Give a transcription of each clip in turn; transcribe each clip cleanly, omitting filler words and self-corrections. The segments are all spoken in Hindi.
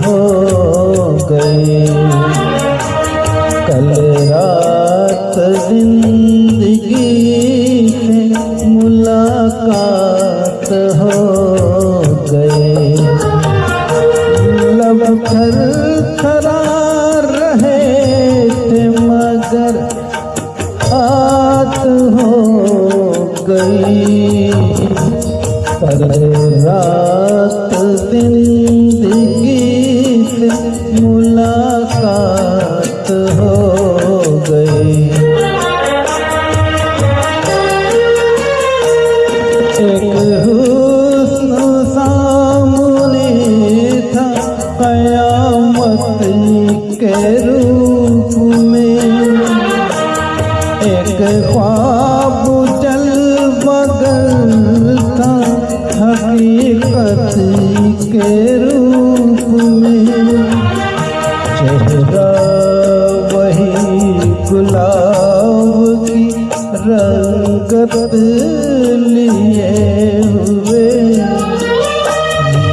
हो गए। कल रात जिंदगी से मुलाकात हो गए। लब थरथरा रहे थे मगर बात हो गई। कल रात जिंदगी से मुलाकात हो गई। एक हुस्न सामने था कयामत के रूप में। एक ख्वाब जल बगल था हकीकत के रूप में। चेहरा वही गुलाब की रंगत लिए हुए।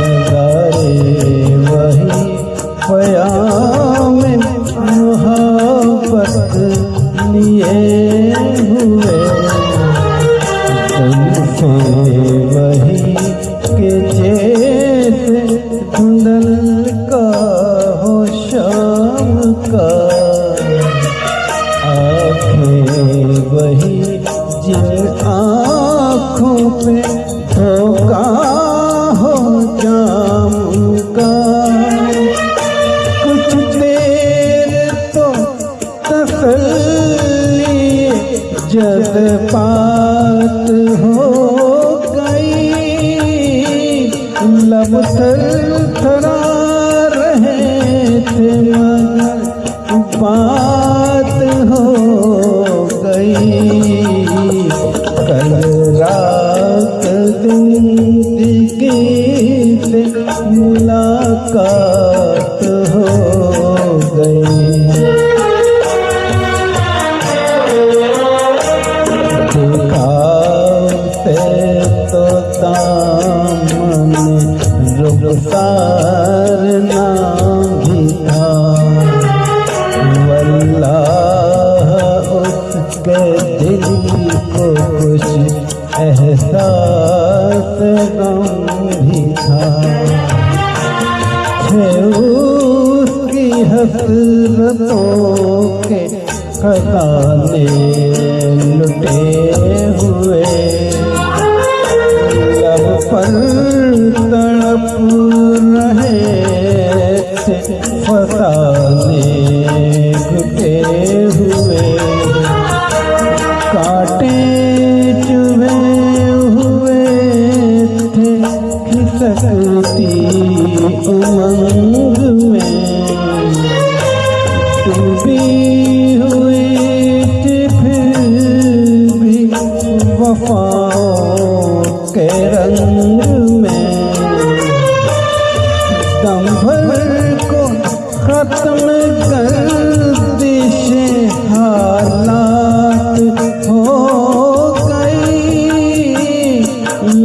नज़ारे वही ख्याम मोहब्बत लिए हुए। जुल्फ़े वही के जैसे धुंधल का हो शाम का। आँखें वही जिन आँखों पे धोखा हो जाम का। कुछ देर तो तसल्ली जज़्बात हो गई। लब थरथरा रहे थे मगर बात हो गई। कल रात जिंदगी से मुलाकात हो गई। तो दामन रुखसार ना भी था। वल्लाह उसके दिल को कुछ एहसास गम भी था। थे उसकी हसरतों के खजाने लुटे हुए। लब पर तड़प रहे थे फसाने घुटे हुए। कांटे चुभे हुए थे खिसकती उमंग में। डूबी हुई थी फिर भी वफाओं के रंग में। दम भर को खत्म गर्दिशे हालात हो गई।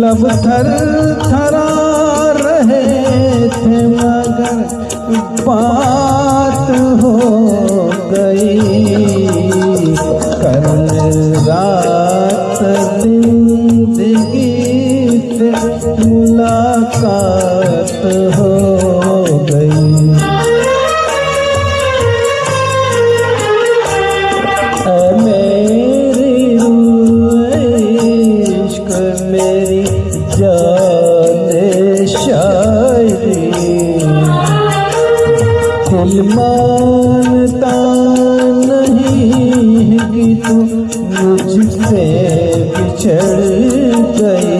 लब थरथरा रहे थे मगर बात हो गई। कल रात जिंदगी से मुलाकात हो गई। मेरी इश्क मेरी जाने शायरी। दिल मानता नहीं कि तू मुझसे बिछड़ गई।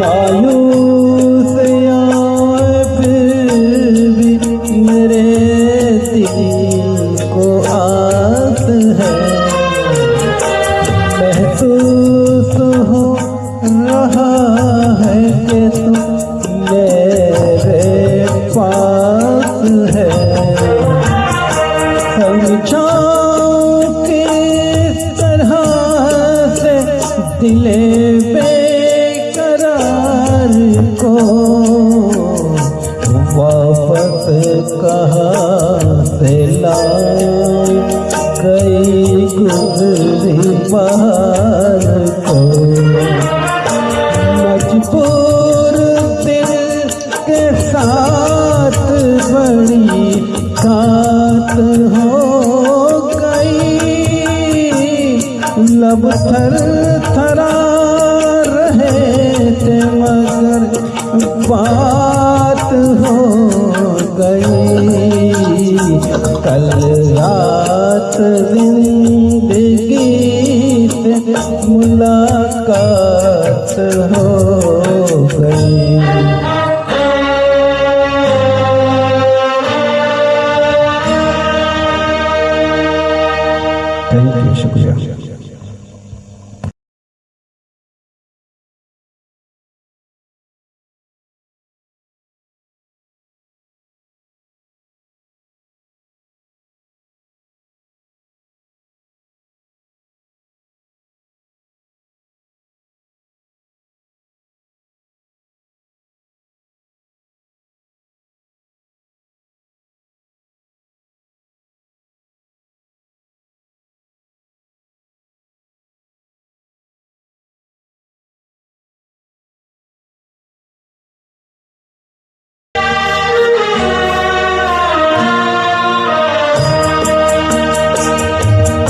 मायूस आए फिर भी मेरे दिल को आस है। महसूस हो रहा है कि तू मेरे पास है। समझाऊं किस तरह से दिले बेकरार को। साथ बड़ी घात हो गई। लब थर थरा रहे थे मगर बात हो गई। कल रात जिंदगी से मुलाकात हो गई। थैंक यू, शुक्रिया।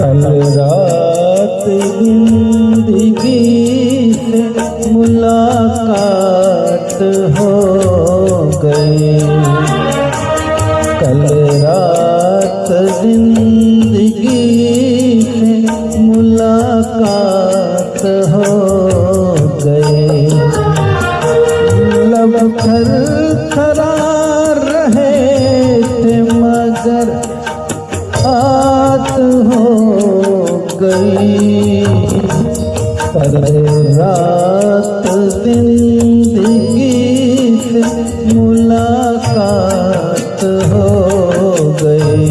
कल रात जिंदगी से मुलाकात हो गई। कल रात जिंदगी से मुलाकात हो गई। लब थर थरा रहे थे मगर बात हो गई। कल रात जिंदगी से मुलाकात हो गई।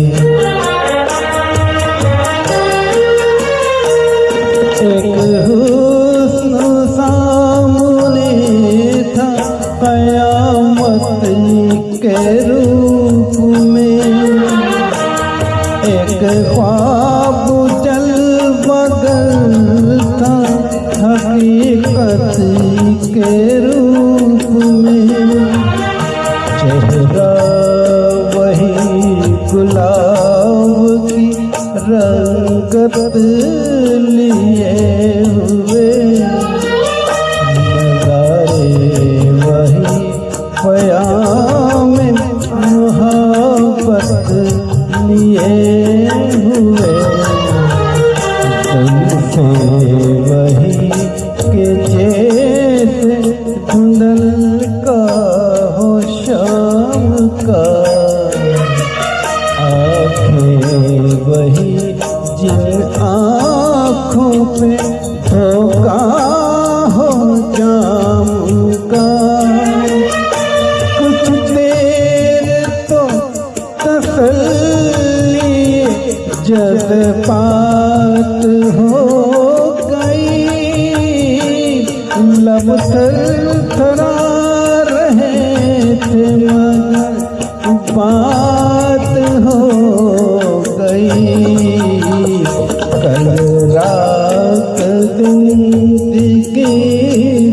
एक हुस्न सामने था कयामत के रूप में। एक ख्वाब चल बगल था हकीकत के रूप में। चेहरा वही गुलाब की रंगत लिए हुए। नज़ारे वही ख्याम मोहब्बत लिए हुए। तुमसे वही के जैसे धुंधल का हो शाम का। आँखें वही जिन आँखों पे धोखा हो जाम का। कुछ देर तो तसल्ली जज़्बात हो गई। लब थर थरा रहे थे मगर बात हो गई। कल रात जिंदगी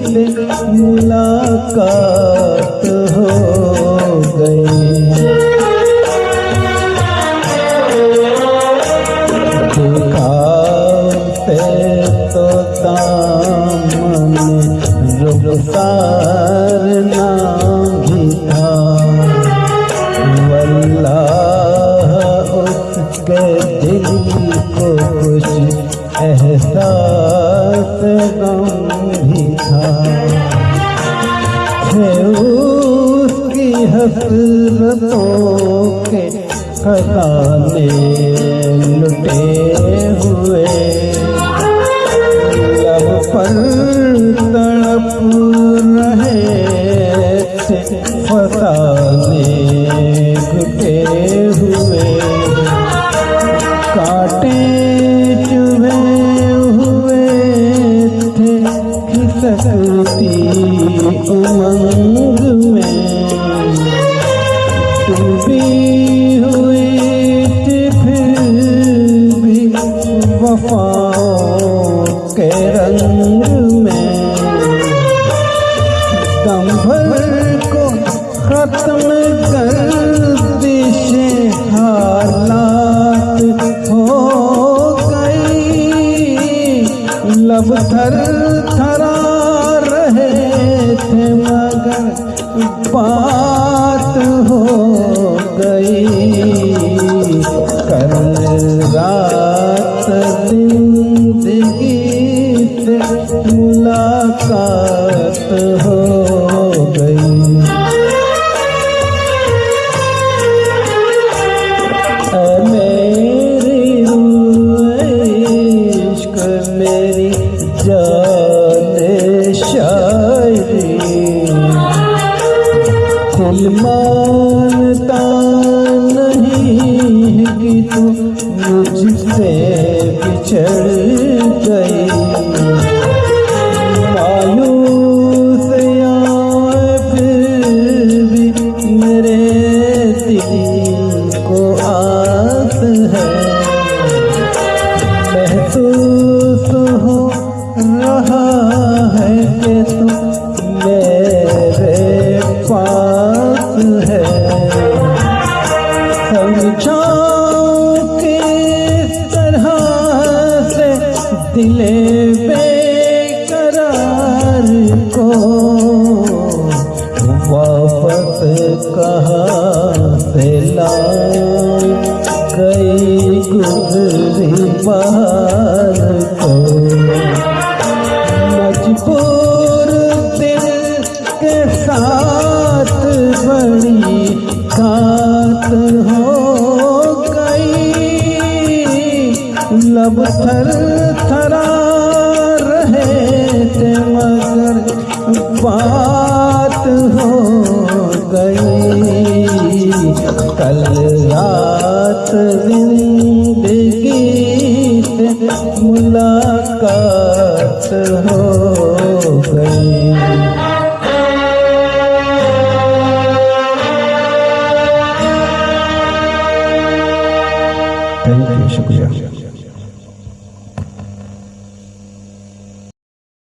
से मुलाकात हो गई। तो दामन रुखसार ना भी था। वल्लाह उसके दिल को कुछ एहसास गम भी था। थे उसकी हसरतों के खजाने लुटे हुए। लब पर तड़प रहे थे फसाने घुटे हुए। कांटे चुभे हुए थे खिसकती उमंग में। डूबी हुई थी फिर भी वफाओं के रंग में। दम भर को खत्म मन गर्दिश हालात हो गई, लब थर थरा रहे थे मगर बात हो गई। कल रात जिंदगी से मुलाकात हो गई। मेरी इश्क मेरी जाने शायरी, दिल मानता नहीं कि तू मुझसे बिछड़ गई। मायूस आए फिर भी मेरे दिल को आस है, महसूस हो रहा है कि तू मेरे पास है। समझाऊं किस तरह से दिले बेकरार को, वापस कहाँ से लाऊं गई गुजरी बार को। मजबूर दिल के साथ बड़ी घात हो गई, लब थर थरा रहे थे मगर बात हो गई। कल रात जिंदगी से मुलाकात हो गई।